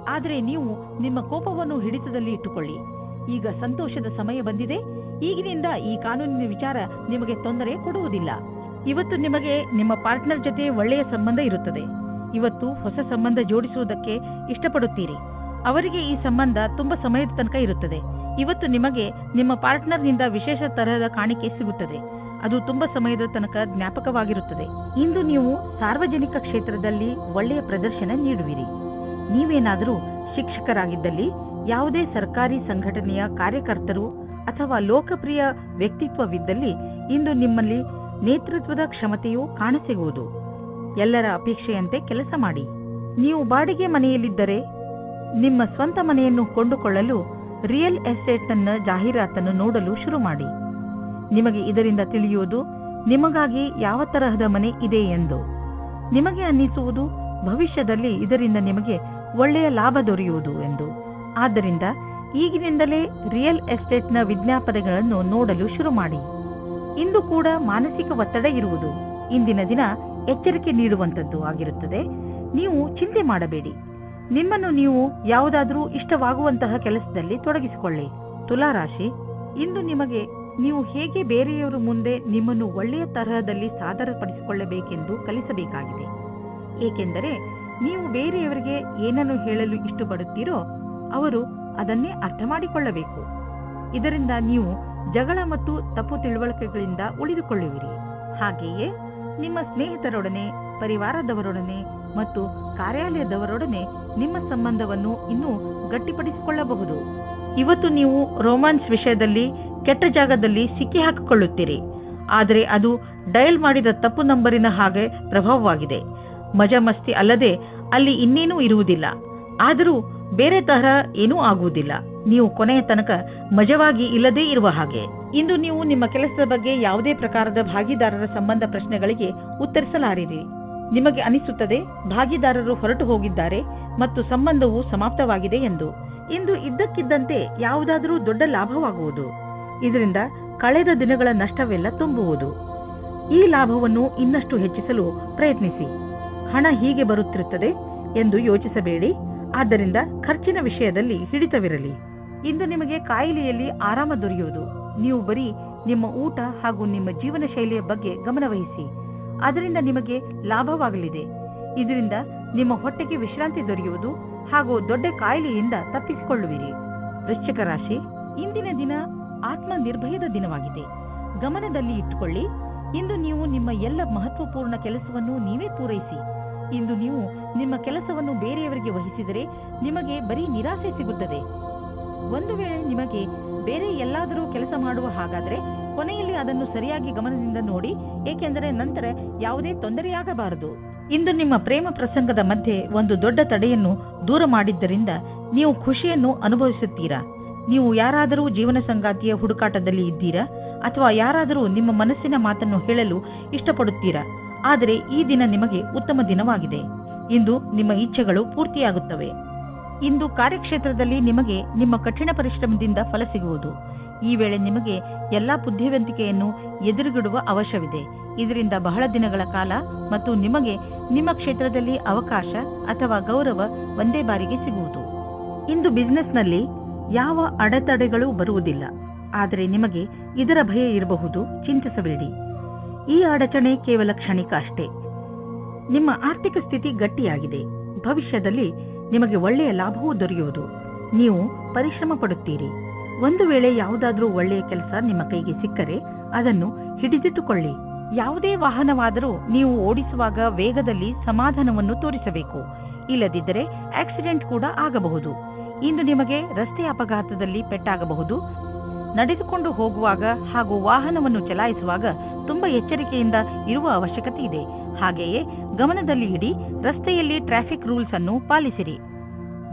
ಆದರೆ ನೀವು ನಿಮ್ಮ ಕೋಪವನ್ನು ಹಿಡಿತದಲ್ಲಿ ಇಟ್ಟುಕೊಳ್ಳಿ. ಈಗ ಸಂತೋಷದ ಸಮಯ ಬಂದಿದೆ. ಈಗಿನಿಂದ ಈ ಕಾನೂನಿನ ವಿಚಾರ ನಿಮಗೆ ತೊಂದರೆ ಕೊಡುವುದಿಲ್ಲ. ಇವತ್ತು ನಿಮಗೆ ನಿಮ್ಮ ಪಾರ್ಟ್ನರ್ ಜೊತೆ ಒಳ್ಳೆಯ ಸಂಬಂಧ ಇರುತ್ತದೆ. ಇವತ್ತು ಹೊಸ ಸಂಬಂಧ ಜೋಡಿಸುವುದಕ್ಕೆ ಇಷ್ಟಪಡುತ್ತೀರಿ. ಅವರಿಗೆ ಈ ಸಂಬಂಧ ತುಂಬಾ ಸಮಯದ ತನಕ ಇರುತ್ತದೆ. ಇವತ್ತು ನಿಮಗೆ ನಿಮ್ಮ ಪಾರ್ಟ್ನರ್ನಿಂದ ವಿಶೇಷ ತರಹದ ಕಾಣಿಕೆ ಸಿಗುತ್ತದೆ. ಅದು ತುಂಬಾ ಸಮಯದ ತನಕ ಜ್ಞಾಪಕವಾಗಿರುತ್ತದೆ. ಇಂದು ನೀವು ಸಾರ್ವಜನಿಕ ಕ್ಷೇತ್ರದಲ್ಲಿ ಒಳ್ಳೆಯ ಪ್ರದರ್ಶನ ನೀಡುವಿರಿ. ನೀವೇನಾದರೂ ಶಿಕ್ಷಕರಾಗಿದ್ದಲ್ಲಿ, ಯಾವುದೇ ಸರ್ಕಾರಿ ಸಂಘಟನೆಯ ಕಾರ್ಯಕರ್ತರು ಅಥವಾ ಲೋಕಪ್ರಿಯ ವ್ಯಕ್ತಿತ್ವವಿದ್ದಲ್ಲಿ ಇಂದು ನಿಮ್ಮಲ್ಲಿ ನೇತೃತ್ವದ ಕ್ಷಮತೆಯು ಕಾಣಸಿಗುವುದು. ಎಲ್ಲರ ಅಪೇಕ್ಷೆಯಂತೆ ಕೆಲಸ ಮಾಡಿ. ನೀವು ಬಾಡಿಗೆ ಮನೆಯಲ್ಲಿದ್ದರೆ ನಿಮ್ಮ ಸ್ವಂತ ಮನೆಯನ್ನು ಕೊಂಡುಕೊಳ್ಳಲು ರಿಯಲ್ ಎಸ್ಟೇಟ್ನ ಜಾಹೀರಾತನ್ನು ನೋಡಲು ಶುರು ಮಾಡಿ. ನಿಮಗೆ ಇದರಿಂದ ತಿಳಿಯುವುದು ನಿಮಗಾಗಿ ಯಾವ ತರಹದ ಮನೆ ಇದೆ ಎಂದು. ನಿಮಗೆ ಅನ್ನಿಸುವುದು ಭವಿಷ್ಯದಲ್ಲಿ ಇದರಿಂದ ನಿಮಗೆ ಒಳ್ಳೆಯ ಲಾಭ ದೊರೆಯುವುದು ಎಂದು. ಆದ್ದರಿಂದ ಈಗಿನಿಂದಲೇ ರಿಯಲ್ ಎಸ್ಟೇಟ್ನ ವಿಜ್ಞಾಪನೆಗಳನ್ನು ನೋಡಲು ಶುರು ಮಾಡಿ. ಇಂದು ಕೂಡ ಮಾನಸಿಕ ಒತ್ತಡ ಇರುವುದು. ಇಂದಿನ ದಿನ ಎಚ್ಚರಿಕೆ ನೀಡುವಂತದ್ದು ಆಗಿರುತ್ತದೆ. ನೀವು ಚಿಂತೆ ಮಾಡಬೇಡಿ. ನಿಮ್ಮನ್ನು ನೀವು ಯಾವುದಾದರೂ ಇಷ್ಟವಾಗುವಂತಹ ಕೆಲಸದಲ್ಲಿ ತೊಡಗಿಸಿಕೊಳ್ಳಿ. ತುಲಾ ರಾಶಿ, ಇಂದು ನಿಮಗೆ ನೀವು ಹೇಗೆ ಬೇರೆಯವರ ಮುಂದೆ ನಿಮ್ಮನ್ನು ಒಳ್ಳೆಯ ತರಹದಲ್ಲಿ ಸಾದರಪಡಿಸಿಕೊಳ್ಳಬೇಕೆಂದು ಕಲಿಸಬೇಕಾಗಿದೆ. ಏಕೆಂದರೆ ನೀವು ಬೇರೆಯವರಿಗೆ ಏನನ್ನು ಹೇಳಲು ಇಷ್ಟಪಡುತ್ತೀರೋ ಅವರು ಅದನ್ನೇ ಅರ್ಥ ಮಾಡಿಕೊಳ್ಳಬೇಕು. ಇದರಿಂದ ನೀವು ಜಗಳ ಮತ್ತು ತಪ್ಪು ತಿಳುವಳಿಕೆಗಳಿಂದ ಉಳಿದುಕೊಳ್ಳುವಿರಿ. ಹಾಗೆಯೇ ನಿಮ್ಮ ಸ್ನೇಹಿತರೊಡನೆ, ಪರಿವಾರದವರೊಡನೆ ಮತ್ತು ಕಾರ್ಯಾಲಯದವರೊಡನೆ ನಿಮ್ಮ ಸಂಬಂಧವನ್ನು ಇನ್ನೂ ಗಟ್ಟಿಪಡಿಸಿಕೊಳ್ಳಬಹುದು. ಇವತ್ತು ನೀವು ರೋಮ್ಯಾನ್ಸ್ ವಿಷಯದಲ್ಲಿ ಕೆಟ್ಟ ಜಾಗದಲ್ಲಿ ಸಿಕ್ಕಿ ಹಾಕಿಕೊಳ್ಳುತ್ತೀರಿ. ಆದರೆ ಅದು ಡಯಲ್ ಮಾಡಿದ ತಪ್ಪು ನಂಬರಿನ ಹಾಗೆ ಪ್ರಭಾವವಾಗಿದೆ. ಮಜಾ ಮಸ್ತಿ ಅಲ್ಲದೆ ಅಲ್ಲಿ ಇನ್ನೇನೂ ಇರುವುದಿಲ್ಲ. ಆದರೂ ಬೇರೆ ತರಹ ಏನೂ ಆಗುವುದಿಲ್ಲ. ನೀವು ಕೊನೆಯ ತನಕ ಮಜವಾಗಿ ಇಲ್ಲದೇ ಇರುವ ಹಾಗೆ. ಇಂದು ನೀವು ನಿಮ್ಮ ಕೆಲಸದ ಬಗ್ಗೆ ಯಾವುದೇ ಪ್ರಕಾರದ ಭಾಗಿದಾರರ ಸಂಬಂಧ ಪ್ರಶ್ನೆಗಳಿಗೆ ಉತ್ತರಿಸಲಾರಿರಿ. ನಿಮಗೆ ಅನಿಸುತ್ತದೆ ಭಾಗಿದಾರರು ಹೊರಟು ಹೋಗಿದ್ದಾರೆ ಮತ್ತು ಸಂಬಂಧವು ಸಮಾಪ್ತವಾಗಿದೆ ಎಂದು. ಇಂದು ಇದ್ದಕ್ಕಿದ್ದಂತೆ ಯಾವುದಾದರೂ ದೊಡ್ಡ ಲಾಭವಾಗುವುದು. ಇದರಿಂದ ಕಳೆದ ದಿನಗಳ ನಷ್ಟವೆಲ್ಲ ತುಂಬುವುದು. ಈ ಲಾಭವನ್ನು ಇನ್ನಷ್ಟು ಹೆಚ್ಚಿಸಲು ಪ್ರಯತ್ನಿಸಿ. ಹಣ ಹೀಗೆ ಬರುತ್ತಿರುತ್ತದೆ ಎಂದು ಯೋಚಿಸಬೇಡಿ. ಆದ್ದರಿಂದ ಖರ್ಚಿನ ವಿಷಯದಲ್ಲಿ ಹಿಡಿತವಿರಲಿ. ಇಂದು ನಿಮಗೆ ಕಾಯಿಲೆಯಲ್ಲಿ ಆರಾಮ ದೊರೆಯುವುದು. ನೀವು ಬರೀ ನಿಮ್ಮ ಊಟ ಹಾಗೂ ನಿಮ್ಮ ಜೀವನ ಶೈಲಿಯ ಬಗ್ಗೆ ಗಮನವಹಿಸಿ. ಅದರಿಂದ ನಿಮಗೆ ಲಾಭವಾಗಲಿದೆ. ಇದರಿಂದ ನಿಮ್ಮ ಹೊಟ್ಟೆಗೆ ವಿಶ್ರಾಂತಿ ದೊರೆಯುವುದು ಹಾಗೂ ದೊಡ್ಡ ಕಾಯಿಲೆಯಿಂದ ತಪ್ಪಿಸಿಕೊಳ್ಳುವಿರಿ. ವೃಶ್ಚಿಕ ರಾಶಿ, ಇಂದಿನ ದಿನ ಆತ್ಮ ನಿರ್ಭಯದ ದಿನವಾಗಿದೆ. ಗಮನದಲ್ಲಿ ಇಟ್ಟುಕೊಳ್ಳಿ, ಇಂದು ನೀವು ನಿಮ್ಮ ಎಲ್ಲ ಮಹತ್ವಪೂರ್ಣ ಕೆಲಸವನ್ನು ನೀವೇ ಪೂರೈಸಿ. ಇಂದು ನೀವು ನಿಮ್ಮ ಕೆಲಸವನ್ನು ಬೇರೆಯವರಿಗೆ ವಹಿಸಿದರೆ ನಿಮಗೆ ಬರೀ ನಿರಾಸೆ ಸಿಗುತ್ತದೆ. ಒಂದು ವೇಳೆ ನಿಮಗೆ ಬೇರೆ ಎಲ್ಲಾದರೂ ಕೆಲಸ ಮಾಡುವ ಹಾಗಾದರೆ ಕೊನೆಯಲ್ಲಿ ಅದನ್ನು ಸರಿಯಾಗಿ ಗಮನದಿಂದ ನೋಡಿ, ಏಕೆಂದರೆ ನಂತರ ಯಾವುದೇ ತೊಂದರೆಯಾಗಬಾರದು. ಇಂದು ನಿಮ್ಮ ಪ್ರೇಮ ಪ್ರಸಂಗದ ಮಧ್ಯೆ ಒಂದು ದೊಡ್ಡ ತಡೆಯನ್ನು ದೂರ ಮಾಡಿದ್ದರಿಂದ ನೀವು ಖುಷಿಯನ್ನು ಅನುಭವಿಸುತ್ತೀರಾ. ನೀವು ಯಾರಾದರೂ ಜೀವನ ಸಂಗಾತಿಯ ಹುಡುಕಾಟದಲ್ಲಿ ಇದ್ದೀರಾ ಅಥವಾ ಯಾರಾದರೂ ನಿಮ್ಮ ಮನಸ್ಸಿನ ಮಾತನ್ನು ಹೇಳಲು ಇಷ್ಟಪಡುತ್ತೀರಾ. ಆದರೆ ಈ ದಿನ ನಿಮಗೆ ಉತ್ತಮ ದಿನವಾಗಿದೆ. ಇಂದು ನಿಮ್ಮ ಇಚ್ಛೆಗಳು ಪೂರ್ತಿಯಾಗುತ್ತವೆ. ಇಂದು ಕಾರ್ಯಕ್ಷೇತ್ರದಲ್ಲಿ ನಿಮಗೆ ನಿಮ್ಮ ಕಠಿಣ ಪರಿಶ್ರಮದಿಂದ ಫಲ ಸಿಗುವುದು. ಈ ವೇಳೆ ನಿಮಗೆ ಎಲ್ಲಾ ಬುದ್ಧಿವಂತಿಕೆಯನ್ನು ಎದುರುಗಿಡುವ ಅವಶ್ಯವಿದೆ. ಇದರಿಂದ ಬಹಳ ದಿನಗಳ ಕಾಲ ಮತ್ತು ನಿಮಗೆ ನಿಮ್ಮ ಕ್ಷೇತ್ರದಲ್ಲಿ ಅವಕಾಶ ಅಥವಾ ಗೌರವ ಒಂದೇ ಬಾರಿಗೆ ಸಿಗುವುದು. ಇಂದು ಬಿಸಿನೆಸ್ನಲ್ಲಿ ಯಾವ ಅಡೆತಡೆಗಳು ಬರುವುದಿಲ್ಲ. ಆದರೆ ನಿಮಗೆ ಇದರ ಭಯ ಇರಬಹುದು. ಚಿಂತಿಸಬೇಡಿ. ಈ ಅಡಚಣೆ ಕೇವಲ ಕ್ಷಣಿಕ ಅಷ್ಟೇ. ನಿಮ್ಮ ಆರ್ಥಿಕ ಸ್ಥಿತಿ ಗಟ್ಟಿಯಾಗಿದೆ. ಭವಿಷ್ಯದಲ್ಲಿ ನಿಮಗೆ ಒಳ್ಳೆಯ ಲಾಭವೂ ದೊರೆಯುವುದು. ನೀವು ಪರಿಶ್ರಮ ಪಡುತ್ತೀರಿ. ಒಂದು ವೇಳೆ ಯಾವುದಾದ್ರೂ ಒಳ್ಳೆಯ ಕೆಲಸ ನಿಮ್ಮ ಕೈಗೆ ಸಿಕ್ಕರೆ ಅದನ್ನು ಹಿಡಿದಿಟ್ಟುಕೊಳ್ಳಿ. ಯಾವುದೇ ವಾಹನವಾದರೂ ನೀವು ಓಡಿಸುವಾಗ ವೇಗದಲ್ಲಿ ಸಮಾಧಾನವನ್ನು ತೋರಿಸಬೇಕು. ಇಲ್ಲದಿದ್ದರೆ ಆಕ್ಸಿಡೆಂಟ್ ಕೂಡ ಆಗಬಹುದು. ಇಂದು ನಿಮಗೆ ರಸ್ತೆ ಅಪಘಾತದಲ್ಲಿ ಪೆಟ್ಟಾಗಬಹುದು. ನಡೆದುಕೊಂಡು ಹೋಗುವಾಗ ಹಾಗೂ ವಾಹನವನ್ನು ಚಲಾಯಿಸುವಾಗ ತುಂಬಾ ಎಚ್ಚರಿಕೆಯಿಂದ ಇರುವ ಅವಶ್ಯಕತೆ ಇದೆ. ಹಾಗೆಯೇ ಗಮನದಲ್ಲಿ ಇಡಿ, ರಸ್ತೆಯಲ್ಲಿ ಟ್ರಾಫಿಕ್ ರೂಲ್ಸ್ ಅನ್ನು ಪಾಲಿಸಿರಿ.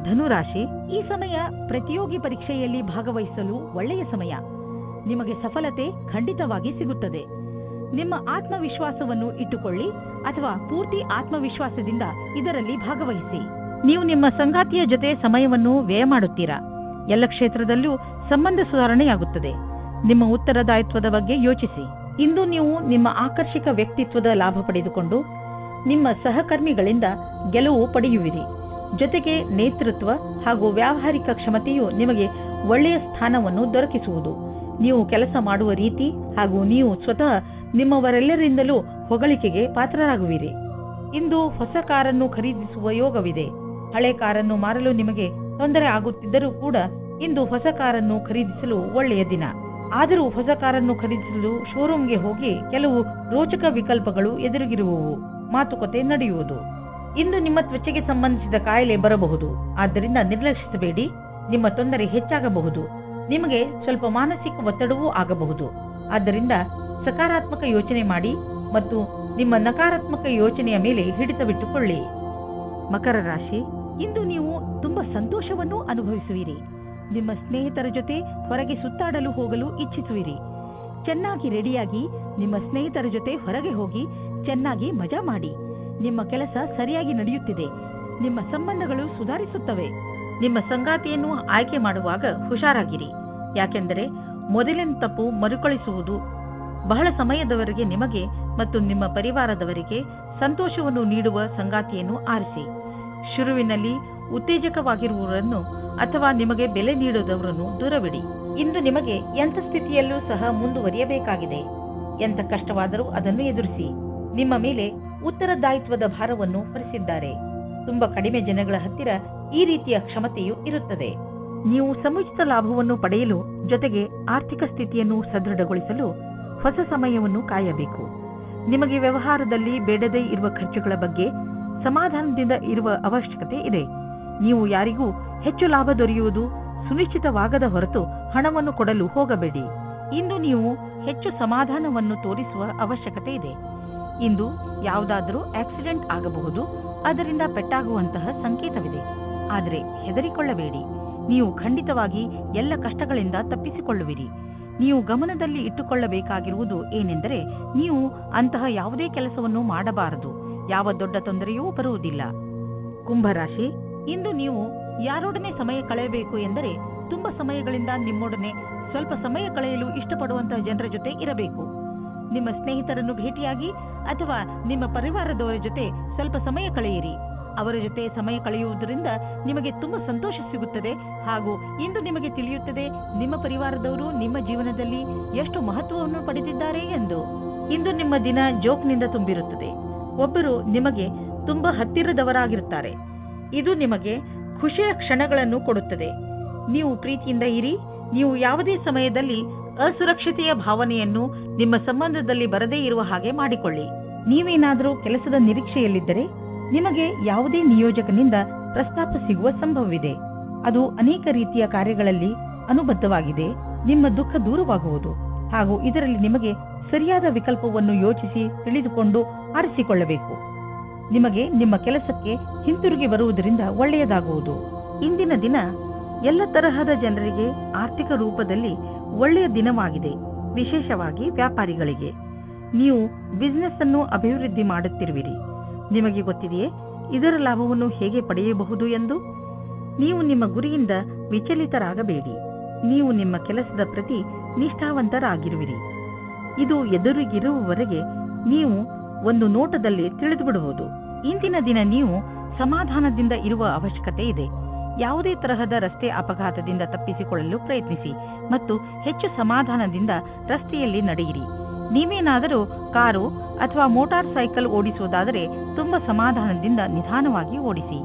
ಧನುರಾಶಿ, ಈ ಸಮಯ ಪ್ರತಿಯೋಗಿ ಪರೀಕ್ಷೆಯಲ್ಲಿ ಭಾಗವಹಿಸಲು ಒಳ್ಳೆಯ ಸಮಯ. ನಿಮಗೆ ಸಫಲತೆ ಖಂಡಿತವಾಗಿ ಸಿಗುತ್ತದೆ. ನಿಮ್ಮ ಆತ್ಮವಿಶ್ವಾಸವನ್ನು ಇಟ್ಟುಕೊಳ್ಳಿ ಅಥವಾ ಪೂರ್ತಿ ಆತ್ಮವಿಶ್ವಾಸದಿಂದ ಇದರಲ್ಲಿ ಭಾಗವಹಿಸಿ. ನೀವು ನಿಮ್ಮ ಸಂಗಾತಿಯ ಜೊತೆ ಸಮಯವನ್ನು ವ್ಯಯ ಮಾಡುತ್ತೀರಾ. ಎಲ್ಲ ಕ್ಷೇತ್ರದಲ್ಲೂ ಸಂಬಂಧ ಸುಧಾರಣೆಯಾಗುತ್ತದೆ. ನಿಮ್ಮ ಉತ್ತರದಾಯಿತ್ವದ ಬಗ್ಗೆ ಯೋಚಿಸಿ. ಇಂದು ನೀವು ನಿಮ್ಮ ಆಕರ್ಷಕ ವ್ಯಕ್ತಿತ್ವದ ಲಾಭ ಪಡೆದುಕೊಂಡು ನಿಮ್ಮ ಸಹಕರ್ಮಿಗಳಿಂದ ಗೆಲುವು ಪಡೆಯುವಿರಿ. ಜೊತೆಗೆ ನೇತೃತ್ವ ಹಾಗೂ ವ್ಯಾವಹಾರಿಕ ಕ್ಷಮತೆಯು ನಿಮಗೆ ಒಳ್ಳೆಯ ಸ್ಥಾನವನ್ನು ದೊರಕಿಸುವುದು. ನೀವು ಕೆಲಸ ಮಾಡುವ ರೀತಿ ಹಾಗೂ ನೀವು ಸ್ವತಃ ನಿಮ್ಮವರೆಲ್ಲರಿಂದಲೂ ಹೊಗಳಿಕೆಗೆ ಪಾತ್ರರಾಗುವಿರಿ. ಇಂದು ಹೊಸ ಕಾರನ್ನು ಖರೀದಿಸುವ ಯೋಗವಿದೆ. ಹಳೆ ಕಾರನ್ನು ಮಾರಲು ನಿಮಗೆ ತೊಂದರೆ ಆಗುತ್ತಿದ್ದರೂ ಕೂಡ ಇಂದು ಹೊಸ ಕಾರನ್ನು ಖರೀದಿಸಲು ಒಳ್ಳೆಯ ದಿನ. ಆದರೂ ಹೊಸ ಕಾರನ್ನು ಖರೀದಿಸಲು ಶೋರೂಮ್ಗೆ ಹೋಗಿ ಕೆಲವು ರೋಚಕ ವಿಕಲ್ಪಗಳು ಎದುರಿಗಿರುವವು. ಮಾತುಕತೆ ನಡೆಯುವುದು. ಇಂದು ನಿಮ್ಮ ತ್ವಚೆಗೆ ಸಂಬಂಧಿಸಿದ ಕಾಯಿಲೆ ಬರಬಹುದು. ಆದ್ದರಿಂದ ನಿರ್ಲಕ್ಷಿಸಬೇಡಿ. ನಿಮ್ಮ ತೊಂದರೆ ಹೆಚ್ಚಾಗಬಹುದು. ನಿಮಗೆ ಸ್ವಲ್ಪ ಮಾನಸಿಕ ಒತ್ತಡವೂ ಆಗಬಹುದು. ಆದ್ದರಿಂದ ಸಕಾರಾತ್ಮಕ ಯೋಚನೆ ಮಾಡಿ ಮತ್ತು ನಿಮ್ಮ ನಕಾರಾತ್ಮಕ ಯೋಚನೆಯ ಮೇಲೆ ಹಿಡಿತವಿಟ್ಟುಕೊಳ್ಳಿ. ಮಕರ ರಾಶಿ, ಇಂದು ನೀವು ತುಂಬಾ ಸಂತೋಷವನ್ನು ಅನುಭವಿಸುವಿರಿ. ನಿಮ್ಮ ಸ್ನೇಹಿತರ ಜೊತೆ ಹೊರಗೆ ಸುತ್ತಾಡಲು ಹೋಗಲು ಇಚ್ಛಿಸುವಿರಿ. ಚೆನ್ನಾಗಿ ರೆಡಿಯಾಗಿ ನಿಮ್ಮ ಸ್ನೇಹಿತರ ಜೊತೆ ಹೊರಗೆ ಹೋಗಿ ಚೆನ್ನಾಗಿ ಮಜಾ ಮಾಡಿ. ನಿಮ್ಮ ಕೆಲಸ ಸರಿಯಾಗಿ ನಡೆಯುತ್ತಿದೆ. ನಿಮ್ಮ ಸಂಬಂಧಗಳು ಸುಧಾರಿಸುತ್ತವೆ. ನಿಮ್ಮ ಸಂಗಾತಿಯನ್ನು ಆಯ್ಕೆ ಮಾಡುವಾಗ ಹುಷಾರಾಗಿರಿ. ಯಾಕೆಂದರೆ ಮೊದಲಿನ ತಪ್ಪು ಮರುಕಳಿಸುವುದು ಬಹಳ ಸಮಯದವರೆಗೆ ನಿಮಗೆ ಮತ್ತು ನಿಮ್ಮ ಪರಿವಾರದವರಿಗೆ ಸಂತೋಷವನ್ನು ನೀಡುವ ಸಂಗಾತಿಯನ್ನು ಆರಿಸಿ. ಶುರುವಿನಲ್ಲಿ ಉತ್ತೇಜಕವಾಗಿರುವವರನ್ನು ಅಥವಾ ನಿಮಗೆ ಬೆಲೆ ನೀಡುವುದವರನ್ನು ದೂರವಿಡಿ. ಇಂದು ನಿಮಗೆ ಎಂಥ ಸ್ಥಿತಿಯಲ್ಲೂ ಸಹ ಮುಂದುವರಿಯಬೇಕಾಗಿದೆ. ಎಂಥ ಕಷ್ಟವಾದರೂ ಅದನ್ನು ಎದುರಿಸಿ. ನಿಮ್ಮ ಮೇಲೆ ಉತ್ತರದಾಯಿತ್ವದ ಭಾರವನ್ನು ಹೊರಿಸಿದ್ದಾರೆ. ತುಂಬಾ ಕಡಿಮೆ ಜನಗಳ ಹತ್ತಿರ ಈ ರೀತಿಯ ಕ್ಷಮತೆಯು ಇರುತ್ತದೆ. ನೀವು ಸಮುಚಿತ ಲಾಭವನ್ನು ಪಡೆಯಲು ಜೊತೆಗೆ ಆರ್ಥಿಕ ಸ್ಥಿತಿಯನ್ನು ಸದೃಢಗೊಳಿಸಲು ಹೊಸ ಸಮಯವನ್ನು ಕಾಯಬೇಕು. ನಿಮಗೆ ವ್ಯವಹಾರದಲ್ಲಿ ಬೇಡದೇ ಇರುವ ಖರ್ಚುಗಳ ಬಗ್ಗೆ ಸಮಾಧಾನದಿಂದ ಇರುವ ಅವಶ್ಯಕತೆ ಇದೆ. ನೀವು ಯಾರಿಗೂ ಹೆಚ್ಚು ಲಾಭ ದೊರೆಯುವುದು ಸುನಿಶ್ಚಿತವಾಗದ ಹೊರತು ಹಣವನ್ನು ಕೊಡಲು ಹೋಗಬೇಡಿ. ಇಂದು ನೀವು ಹೆಚ್ಚು ಸಮಾಧಾನವನ್ನು ತೋರಿಸುವ ಅವಶ್ಯಕತೆ ಇದೆ. ಇಂದು ಯಾವುದಾದರೂ ಆಕ್ಸಿಡೆಂಟ್ ಆಗಬಹುದು, ಅದರಿಂದ ಪೆಟ್ಟಾಗುವಂತಹ ಸಂಕೇತವಿದೆ. ಆದರೆ ಹೆದರಿಕೊಳ್ಳಬೇಡಿ, ನೀವು ಖಂಡಿತವಾಗಿ ಎಲ್ಲ ಕಷ್ಟಗಳಿಂದ ತಪ್ಪಿಸಿಕೊಳ್ಳುವಿರಿ. ನೀವು ಗಮನದಲ್ಲಿ ಇಟ್ಟುಕೊಳ್ಳಬೇಕಾಗಿರುವುದು ಏನೆಂದರೆ, ನೀವು ಅಂತಹ ಯಾವುದೇ ಕೆಲಸವನ್ನು ಮಾಡಬಾರದು. ಯಾವ ದೊಡ್ಡ ತೊಂದರೆಯೂ ಬರುವುದಿಲ್ಲ. ಕುಂಭರಾಶಿ, ಇಂದು ನೀವು ಯಾರೊಡನೆ ಸಮಯ ಕಳೆಯಬೇಕು ಎಂದರೆ ತುಂಬಾ ಸಮಯಗಳಿಂದ ನಿಮ್ಮೊಡನೆ ಸ್ವಲ್ಪ ಸಮಯ ಕಳೆಯಲು ಇಷ್ಟಪಡುವಂತಹ ಜನರ ಜೊತೆ ಇರಬೇಕು. ನಿಮ್ಮ ಸ್ನೇಹಿತರನ್ನು ಭೇಟಿಯಾಗಿ ಅಥವಾ ನಿಮ್ಮ ಪರಿವಾರದವರ ಜೊತೆ ಸ್ವಲ್ಪ ಸಮಯ ಕಳೆಯಿರಿ. ಅವರ ಜೊತೆ ಸಮಯ ಕಳೆಯುವುದರಿಂದ ನಿಮಗೆ ತುಂಬಾ ಸಂತೋಷ ಸಿಗುತ್ತದೆ. ಹಾಗೂ ಇಂದು ನಿಮಗೆ ತಿಳಿಯುತ್ತದೆ ನಿಮ್ಮ ಪರಿವಾರದವರು ನಿಮ್ಮ ಜೀವನದಲ್ಲಿ ಎಷ್ಟು ಮಹತ್ವವನ್ನು ಪಡೆದಿದ್ದಾರೆ ಎಂದು. ಇಂದು ನಿಮ್ಮ ದಿನ ಜೋಕ್ನಿಂದ ತುಂಬಿರುತ್ತದೆ. ಒಬ್ಬರು ನಿಮಗೆ ತುಂಬಾ ಹತ್ತಿರದವರಾಗಿರುತ್ತಾರೆ. ಇದು ನಿಮಗೆ ಖುಷಿಯ ಕ್ಷಣಗಳನ್ನು ಕೊಡುತ್ತದೆ. ನೀವು ಪ್ರೀತಿಯಿಂದ ಇರಿ. ನೀವು ಯಾವುದೇ ಸಮಯದಲ್ಲಿ ಅಸುರಕ್ಷತೆಯ ಭಾವನೆಯನ್ನು ನಿಮ್ಮ ಸಂಬಂಧದಲ್ಲಿ ಬರದೇ ಇರುವ ಹಾಗೆ ಮಾಡಿಕೊಳ್ಳಿ. ನೀವೇನಾದರೂ ಕೆಲಸದ ನಿರೀಕ್ಷೆಯಲ್ಲಿದ್ದರೆ ನಿಮಗೆ ಯಾವುದೇ ನಿಯೋಜಕನಿಂದ ಪ್ರಸ್ತಾಪ ಸಿಗುವ ಸಂಭವವಿದೆ. ಅದು ಅನೇಕ ರೀತಿಯ ಕಾರ್ಯಗಳಲ್ಲಿ ಅನುಬದ್ಧವಾಗಿದೆ. ನಿಮ್ಮ ದುಃಖ ದೂರವಾಗುವುದು ಹಾಗೂ ಇದರಲ್ಲಿ ನಿಮಗೆ ಸರಿಯಾದ ವಿಕಲ್ಪವನ್ನು ಯೋಚಿಸಿ ತಿಳಿದುಕೊಂಡು ಆರಿಸಿಕೊಳ್ಳಬೇಕು. ನಿಮಗೆ ನಿಮ್ಮ ಕೆಲಸಕ್ಕೆ ಹಿಂತಿರುಗಿ ಬರುವುದರಿಂದ ಒಳ್ಳೆಯದಾಗುವುದು. ಇಂದಿನ ದಿನ ಎಲ್ಲ ತರಹದ ಜನರಿಗೆ ಆರ್ಥಿಕ ರೂಪದಲ್ಲಿ ಒಳ್ಳೆಯ ದಿನವಾಗಿದೆ. ವಿಶೇಷವಾಗಿ ವ್ಯಾಪಾರಿಗಳಿಗೆ. ನೀವು ಬಿಸಿನೆಸ್ ಅನ್ನು ಅಭಿವೃದ್ಧಿ ಮಾಡುತ್ತಿರುವಿರಿ. ನಿಮಗೆ ಗೊತ್ತಿದೆಯೇ ಇದರ ಲಾಭವನ್ನು ಹೇಗೆ ಪಡೆಯಬಹುದು ಎಂದು? ನೀವು ನಿಮ್ಮ ಗುರಿಯಿಂದ ವಿಚಲಿತರಾಗಬೇಡಿ. ನೀವು ನಿಮ್ಮ ಕೆಲಸದ ಪ್ರತಿ ನಿಷ್ಠಾವಂತರಾಗಿರುವಿರಿ. ಇದು ಎದುರಿಗಿರುವವರೆಗೆ ನೀವು ಒಂದು ನೋಟದಲ್ಲಿ ತಿಳಿದುಬಿಡುವುದು. ಇಂದಿನ ದಿನ ನೀವು ಸಮಾಧಾನದಿಂದ ಇರುವ ಅವಶ್ಯಕತೆ ಇದೆ. ಯಾವುದೇ ತರಹದ ರಸ್ತೆ ಅಪಘಾತದಿಂದ ತಪ್ಪಿಸಿಕೊಳ್ಳಲು ಪ್ರಯತ್ನಿಸಿ ಮತ್ತು ಹೆಚ್ಚು ಸಮಾಧಾನದಿಂದ ರಸ್ತೆಯಲ್ಲಿ ನಡೆಯಿರಿ. ನೀವೇನಾದರೂ ಕಾರು ಅಥವಾ ಮೋಟಾರ್ ಸೈಕಲ್ ಓಡಿಸುವುದಾದರೆ ತುಂಬಾ ಸಮಾಧಾನದಿಂದ ನಿಧಾನವಾಗಿ ಓಡಿಸಿ.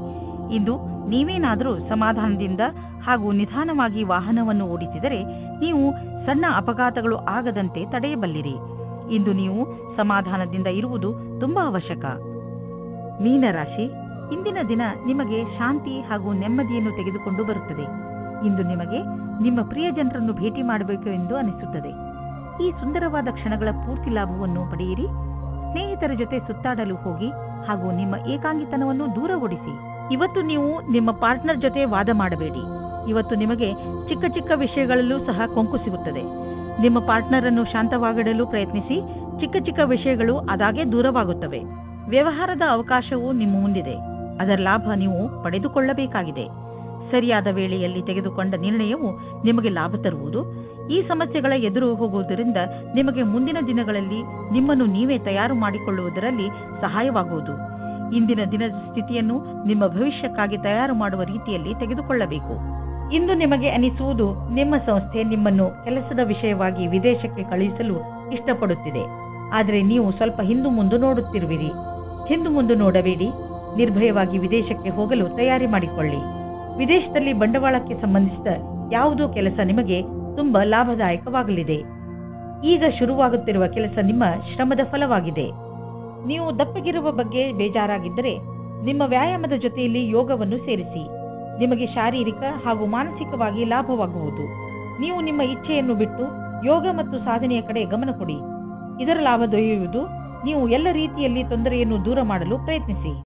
ಇಂದು ನೀವೇನಾದರೂ ಸಮಾಧಾನದಿಂದ ಹಾಗೂ ನಿಧಾನವಾಗಿ ವಾಹನವನ್ನು ಓಡಿಸಿದರೆ ನೀವು ಸಣ್ಣ ಅಪಘಾತಗಳು ಆಗದಂತೆ ತಡೆಯಬಲ್ಲಿರಿ. ಇಂದು ನೀವು ಸಮಾಧಾನದಿಂದ ಇರುವುದು ತುಂಬಾ ಅವಶ್ಯಕ. ಮೀನರಾಶಿ, ಇಂದಿನ ದಿನ ನಿಮಗೆ ಶಾಂತಿ ಹಾಗೂ ನೆಮ್ಮದಿಯನ್ನು ತೆಗೆದುಕೊಂಡು ಬರುತ್ತದೆ. ಇಂದು ನಿಮಗೆ ನಿಮ್ಮ ಪ್ರಿಯ ಜನರನ್ನು ಭೇಟಿ ಮಾಡಬೇಕು ಎಂದು ಅನಿಸುತ್ತದೆ. ಈ ಸುಂದರವಾದ ಕ್ಷಣಗಳ ಪೂರ್ತಿ ಲಾಭವನ್ನು ಪಡೆಯಿರಿ. ಸ್ನೇಹಿತರ ಜೊತೆ ಸುತ್ತಾಡಲು ಹೋಗಿ ಹಾಗೂ ನಿಮ್ಮ ಏಕಾಂಗಿತನವನ್ನು ದೂರ ಓಡಿಸಿ. ಇವತ್ತು ನೀವು ನಿಮ್ಮ ಪಾರ್ಟ್ನರ್ ಜೊತೆ ವಾದ ಮಾಡಬೇಡಿ. ಇವತ್ತು ನಿಮಗೆ ಚಿಕ್ಕ ಚಿಕ್ಕ ವಿಷಯಗಳಲ್ಲೂ ಸಹ ಕೊಂಕು ಸಿಗುತ್ತದೆ. ನಿಮ್ಮ ಪಾರ್ಟ್ನರ್ ಅನ್ನು ಶಾಂತವಾಗಿಡಲು ಪ್ರಯತ್ನಿಸಿ. ಚಿಕ್ಕ ಚಿಕ್ಕ ವಿಷಯಗಳು ಅದಾಗೆ ದೂರವಾಗುತ್ತವೆ. ವ್ಯವಹಾರದ ಅವಕಾಶವು ನಿಮ್ಮ ಮುಂದಿದೆ. ಅದರ ಲಾಭ ನೀವು ಪಡೆದುಕೊಳ್ಳಬೇಕಾಗಿದೆ. ಸರಿಯಾದ ವೇಳೆಯಲ್ಲಿ ತೆಗೆದುಕೊಂಡ ನಿರ್ಣಯವು ನಿಮಗೆ ಲಾಭ ತರುವುದು. ಈ ಸಮಸ್ಯೆಗಳ ಎದುರು ಹೋಗುವುದರಿಂದ ನಿಮಗೆ ಮುಂದಿನ ದಿನಗಳಲ್ಲಿ ನಿಮ್ಮನ್ನು ನೀವೇ ತಯಾರು ಮಾಡಿಕೊಳ್ಳುವುದರಲ್ಲಿ ಸಹಾಯವಾಗುವುದು. ಇಂದಿನ ದಿನದ ಸ್ಥಿತಿಯನ್ನು ನಿಮ್ಮ ಭವಿಷ್ಯಕ್ಕಾಗಿ ತಯಾರು ಮಾಡುವ ರೀತಿಯಲ್ಲಿ ತೆಗೆದುಕೊಳ್ಳಬೇಕು. ಇಂದು ನಿಮಗೆ ಅನಿಸುವುದು ನಿಮ್ಮ ಸಂಸ್ಥೆ ನಿಮ್ಮನ್ನು ಕೆಲಸದ ವಿಷಯವಾಗಿ ವಿದೇಶಕ್ಕೆ ಕಳುಹಿಸಲು ಇಷ್ಟಪಡುತ್ತಿದೆ. ಆದರೆ ನೀವು ಸ್ವಲ್ಪ ಹಿಂದು ಮುಂದೆ ನೋಡುತ್ತಿರುವಿರಿ. ಹಿಂದು ಮುಂದೆ ನೋಡಬೇಡಿ. ನಿರ್ಭಯವಾಗಿ ವಿದೇಶಕ್ಕೆ ಹೋಗಲು ತಯಾರಿ ಮಾಡಿಕೊಳ್ಳಿ. ವಿದೇಶದಲ್ಲಿ ಬಂಡವಾಳಕ್ಕೆ ಸಂಬಂಧಿಸಿದ ಯಾವುದೋ ಕೆಲಸ ನಿಮಗೆ ತುಂಬಾ ಲಾಭದಾಯಕವಾಗಲಿದೆ. ಈಗ ಶುರುವಾಗುತ್ತಿರುವ ಕೆಲಸ ನಿಮ್ಮ ಶ್ರಮದ ಫಲವಾಗಿದೆ. ನೀವು ದಪ್ಪಗಿರುವ ಬಗ್ಗೆ ಬೇಜಾರಾಗಿದ್ದರೆ ನಿಮ್ಮ ವ್ಯಾಯಾಮದ ಜೊತೆಯಲ್ಲಿ ಯೋಗವನ್ನು ಸೇರಿಸಿ. ನಿಮಗೆ ಶಾರೀರಿಕ ಹಾಗೂ ಮಾನಸಿಕವಾಗಿ ಲಾಭವಾಗುವುದು. ನೀವು ನಿಮ್ಮ ಇಚ್ಛೆಯನ್ನು ಬಿಟ್ಟು ಯೋಗ ಮತ್ತು ಸಾಧನೆಯ ಕಡೆ ಗಮನ ಕೊಡಿ. ಇದರ ಲಾಭ ದೊರೆಯುವುದು. ನೀವು ಎಲ್ಲ ರೀತಿಯಲ್ಲಿ ತೊಂದರೆಯನ್ನು ದೂರ ಮಾಡಲು ಪ್ರಯತ್ನಿಸಿ.